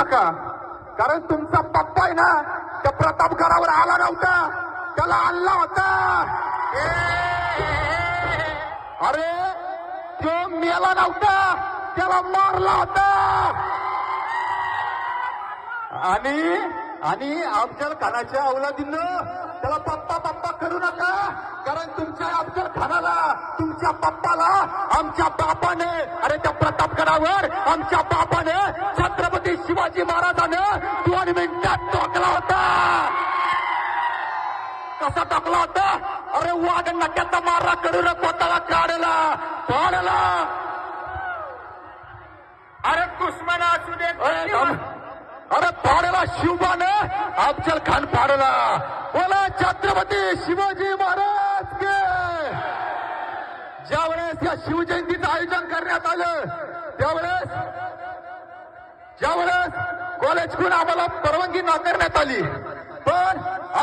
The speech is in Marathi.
नका, कारण तुमचा पप्पा आहे ना त्या प्रतापगडावर आला नव्हता, त्याला आणला होता. अरे तो मेला नव्हता, त्याला मारला होता. आणि अफजल खानाच्या औलादीनं त्याला पप्पा पप्पा करू नका, कारण तुमच्या अफजल खानाला, तुमच्या पप्पाला आमच्या बापाने, अरे त्या प्रतापगडावर आमच्या बापाने छत्रपती शिवाजी महाराजानं 2 मिनिटात टोकला होता. कसा टाकला होता? अरे वाघ नक्याचा मारा करून पोताला काढला पाडला. अरे दुश्मन असू दे, अरे पाडला शिवबानं अफजल खान पाडला. बोला छत्रपती शिवाजी महाराज के. ज्यावेळेस या शिवजयंतीचं आयोजन करण्यात आलं ज्यावेळेस कॉलेजकडून आम्हाला परवानगी नाकारण्यात आली,